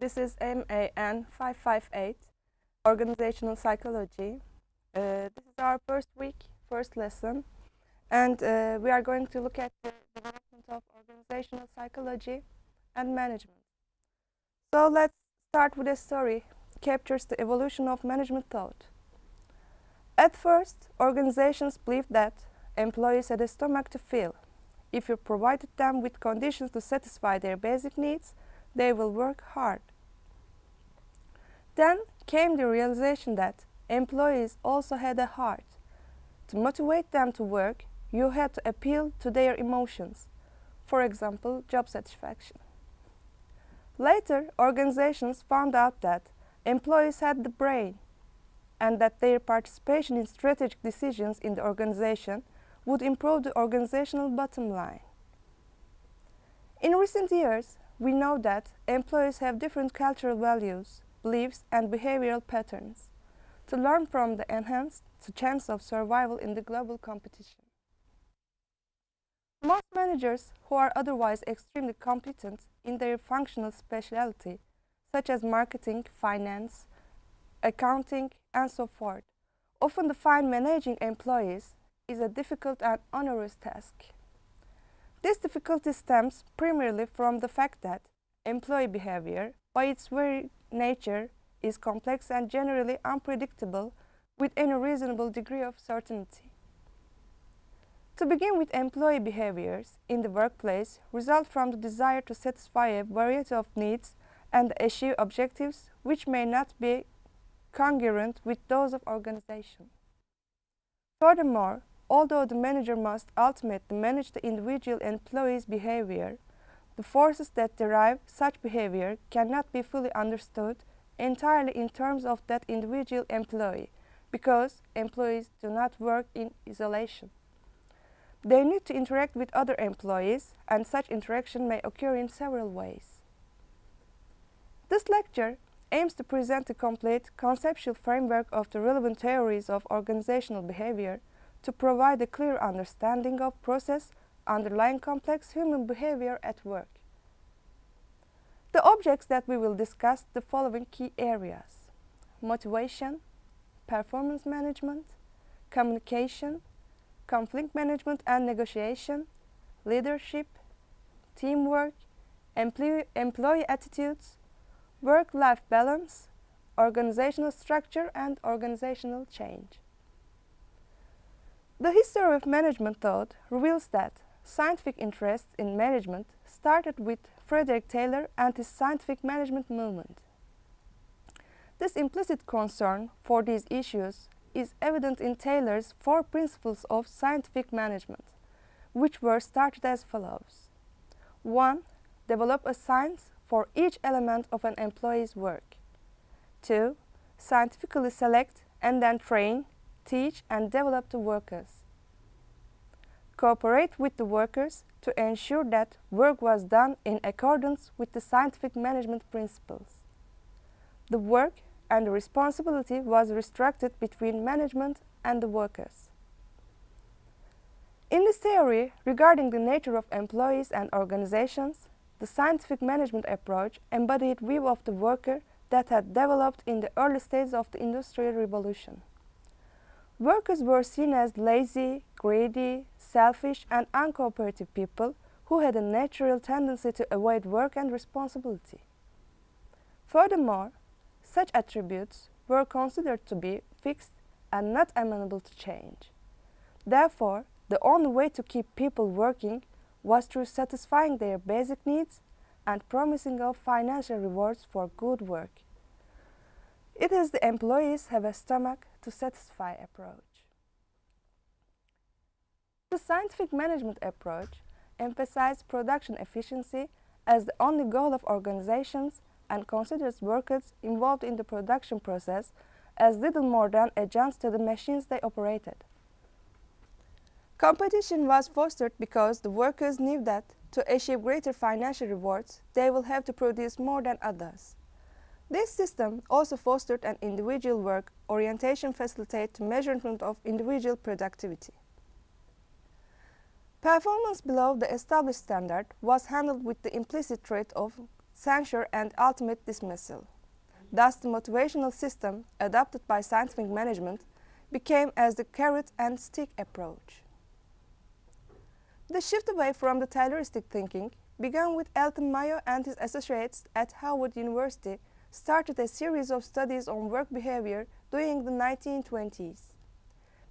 This is MAN 558, Organizational Psychology. This is our first week, first lesson, and we are going to look at the development of organizational psychology and management. So let's start with a story that captures the evolution of management thought. At first, organizations believed that employees had a stomach to fill. If you provided them with conditions to satisfy their basic needs, they will work hard. Then came the realization that employees also had a heart. To motivate them to work, you had to appeal to their emotions, for example, job satisfaction. Later, organizations found out that employees had the brain and that their participation in strategic decisions in the organization would improve the organizational bottom line. In recent years, we know that employees have different cultural values, beliefs, and behavioral patterns. To learn from the enhance the chance of survival in the global competition. Most managers who are otherwise extremely competent in their functional specialty, such as marketing, finance, accounting, and so forth, often define managing employees is a difficult and onerous task. This difficulty stems primarily from the fact that employee behavior, by its very nature, is complex and generally unpredictable with any reasonable degree of certainty. To begin with, employee behaviors in the workplace result from the desire to satisfy a variety of needs and achieve objectives which may not be congruent with those of organization. Furthermore, although the manager must ultimately manage the individual employee's behavior, the forces that derive such behavior cannot be fully understood entirely in terms of that individual employee, because employees do not work in isolation. They need to interact with other employees, and such interaction may occur in several ways. This lecture aims to present a complete conceptual framework of the relevant theories of organizational behavior to provide a clear understanding of process underlying complex human behavior at work. The objects that we will discuss the following key areas: motivation, performance management, communication, conflict management and negotiation, leadership, teamwork, employee attitudes, work-life balance, organizational structure, and organizational change. The history of management thought reveals that scientific interest in management started with Frederick Taylor and his scientific management movement. This implicit concern for these issues is evident in Taylor's 4 principles of scientific management, which were started as follows. 1. Develop a science for each element of an employee's work. 2. Scientifically select and then train, teach, and develop the workers. Cooperate with the workers to ensure that work was done in accordance with the scientific management principles. The work and the responsibility was restricted between management and the workers. In this theory regarding the nature of employees and organizations, the scientific management approach embodied view of the worker that had developed in the early stages of the Industrial Revolution. Workers were seen as lazy, greedy, selfish, and uncooperative people who had a natural tendency to avoid work and responsibility. Furthermore, such attributes were considered to be fixed and not amenable to change. Therefore, the only way to keep people working was through satisfying their basic needs and promising of financial rewards for good work. It is the employees have a stomach to satisfy approach. The scientific management approach emphasizes production efficiency as the only goal of organizations and considers workers involved in the production process as little more than agents to the machines they operated. Competition was fostered because the workers knew that to achieve greater financial rewards, they will have to produce more than others. This system also fostered an individual work orientation facilitated the measurement of individual productivity. Performance below the established standard was handled with the implicit trait of censure, and ultimate dismissal. Thus, the motivational system adopted by scientific management became as the carrot and stick approach. The shift away from the Tayloristic thinking began with Elton Mayo and his associates at Harvard University started a series of studies on work behavior during the 1920s.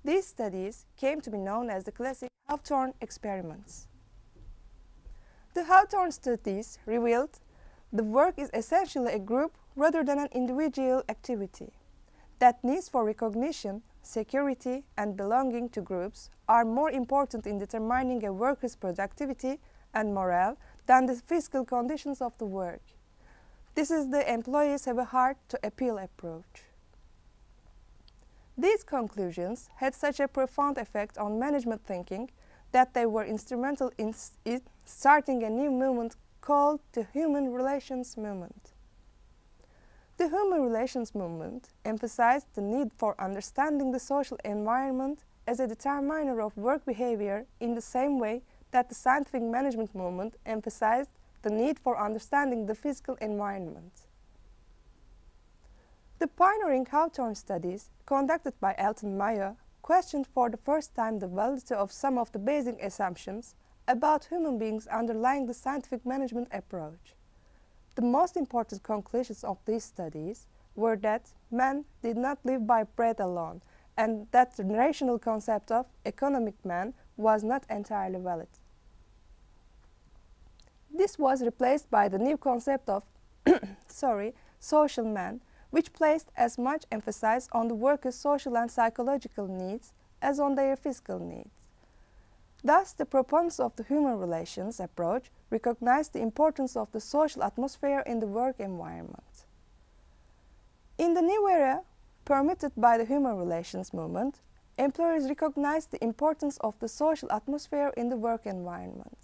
These studies came to be known as the classic Hawthorne experiments. The Hawthorne studies revealed the work is essentially a group rather than an individual activity, that needs for recognition, security, and belonging to groups are more important in determining a worker's productivity and morale than the physical conditions of the work. This is the employees have a hard to appeal approach. These conclusions had such a profound effect on management thinking that they were instrumental in starting a new movement called the Human Relations Movement. The Human Relations Movement emphasized the need for understanding the social environment as a determiner of work behavior in the same way that the scientific management movement emphasized the need for understanding the physical environment. The pioneering Hawthorne studies, conducted by Elton Mayo, questioned for the first time the validity of some of the basic assumptions about human beings underlying the scientific management approach. The most important conclusions of these studies were that man did not live by bread alone, and that the rational concept of economic man was not entirely valid. This was replaced by the new concept of social man, which placed as much emphasis on the workers' social and psychological needs as on their physical needs. Thus, the proponents of the human relations approach recognized the importance of the social atmosphere in the work environment. In the new era permitted by the human relations movement, employers recognized the importance of the social atmosphere in the work environment.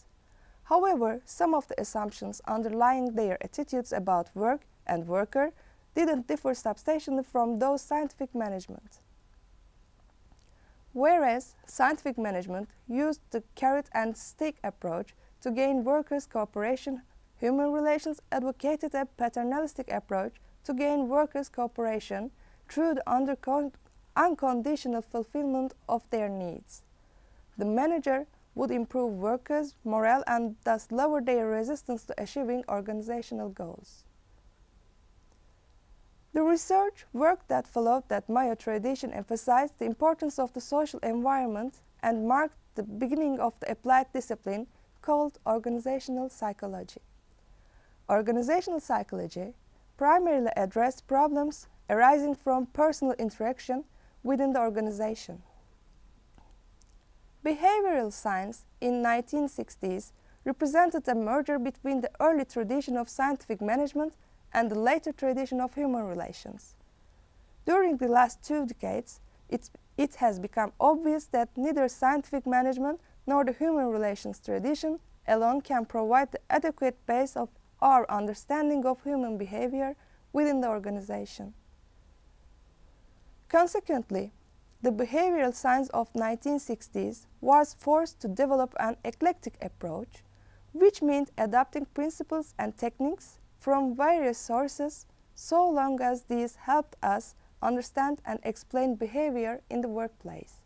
However, some of the assumptions underlying their attitudes about work and worker didn't differ substantially from those scientific management. Whereas scientific management used the carrot and stick approach to gain workers' cooperation, human relations advocated a paternalistic approach to gain workers' cooperation through the unconditional fulfillment of their needs. The manager would improve workers' morale and thus lower their resistance to achieving organizational goals. The research work that followed that Mayo tradition emphasized the importance of the social environment and marked the beginning of the applied discipline called organizational psychology. Organizational psychology primarily addressed problems arising from personal interaction within the organization. Behavioral science in 1960s represented a merger between the early tradition of scientific management and the later tradition of human relations. During the last 2 decades, it has become obvious that neither scientific management nor the human relations tradition alone can provide the adequate base of our understanding of human behavior within the organization. Consequently, the behavioral science of 1960s was forced to develop an eclectic approach, which meant adopting principles and techniques from various sources so long as these helped us understand and explain behavior in the workplace.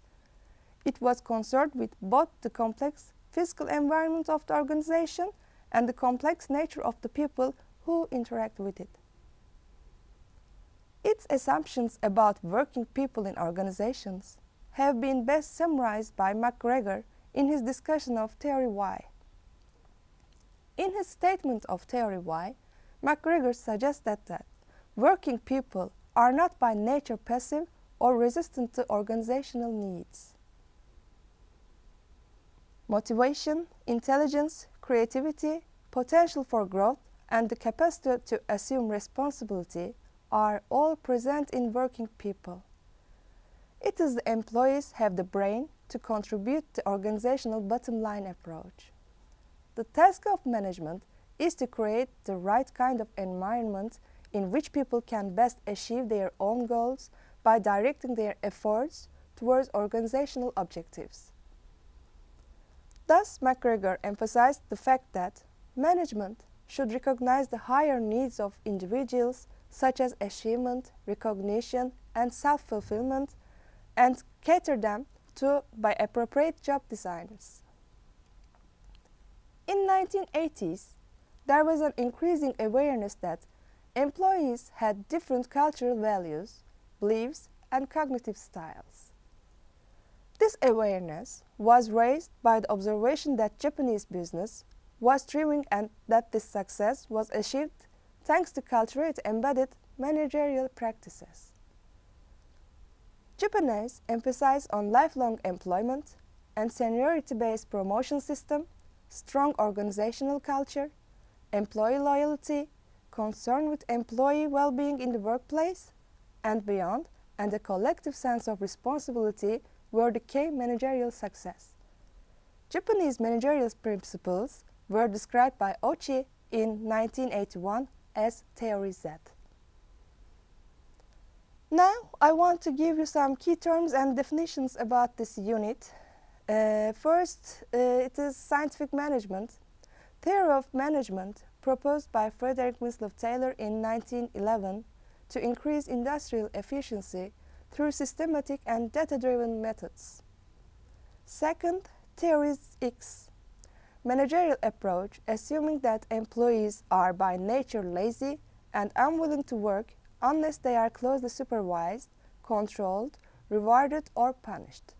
It was concerned with both the complex physical environment of the organization and the complex nature of the people who interact with it. Its assumptions about working people in organizations have been best summarized by McGregor in his discussion of Theory Y. In his statement of Theory Y, McGregor suggested that working people are not by nature passive or resistant to organizational needs. Motivation, intelligence, creativity, potential for growth, and the capacity to assume responsibility are all present in working people. It is the employees have the brain to contribute to organizational bottom line approach. The task of management is to create the right kind of environment in which people can best achieve their own goals by directing their efforts towards organizational objectives. Thus, McGregor emphasized the fact that management should recognize the higher needs of individuals, such as achievement, recognition, and self-fulfillment, and cater them to by appropriate job designs. In 1980s, there was an increasing awareness that employees had different cultural values, beliefs, and cognitive styles. This awareness was raised by the observation that Japanese business was thriving and that this success was achieved thanks to culturally embedded managerial practices. Japanese emphasize on lifelong employment and seniority-based promotion system, strong organizational culture, employee loyalty, concern with employee well-being in the workplace and beyond, and a collective sense of responsibility were the key managerial success. Japanese managerial principles were described by Ochi in 1981 as Theory Z. Now, I want to give you some key terms and definitions about this unit. First, it is scientific management. Theory of management proposed by Frederick Winslow Taylor in 1911 to increase industrial efficiency through systematic and data-driven methods. Second, Theory X. Managerial approach assuming that employees are by nature lazy and unwilling to work unless they are closely supervised, controlled, rewarded, or punished.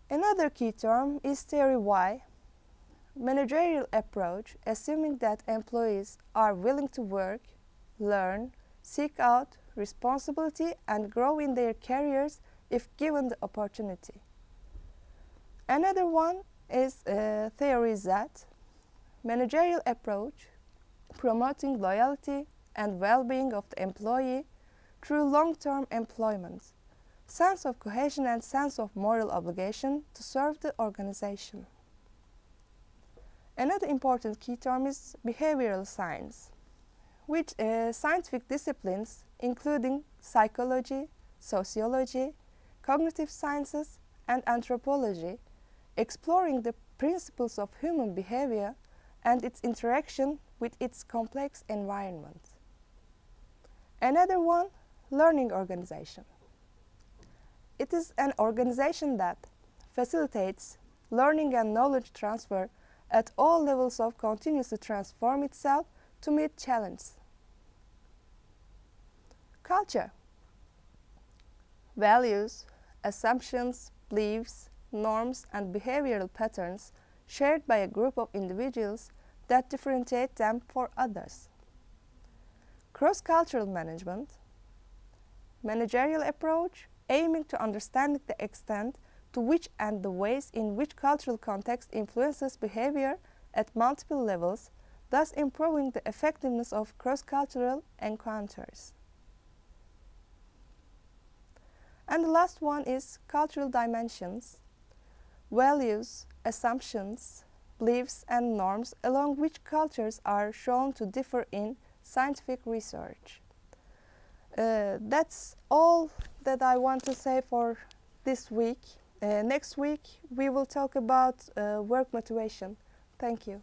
Another key term is Theory Y. Managerial approach assuming that employees are willing to work, learn, seek out responsibility, and grow in their careers if given the opportunity. Another one is Theory Z. Managerial approach promoting loyalty and well-being of the employee through long-term employment, sense of cohesion and sense of moral obligation to serve the organization. Another important key term is behavioral science, which scientific disciplines including psychology, sociology, cognitive sciences, and anthropology, exploring the principles of human behavior and its interaction with its complex environment. Another one, learning organization. It is an organization that facilitates learning and knowledge transfer at all levels of continuously transform itself to meet challenges. Culture. Values, assumptions, beliefs, norms, and behavioral patterns shared by a group of individuals that differentiate them from others. Cross-cultural management. Managerial approach aiming to understanding the extent to which and the ways in which cultural context influences behavior at multiple levels, thus improving the effectiveness of cross-cultural encounters. And the last one is cultural dimensions, values, assumptions, beliefs, and norms along which cultures are shown to differ in scientific research. That's all that I want to say for this week. Next week we will talk about work motivation. Thank you.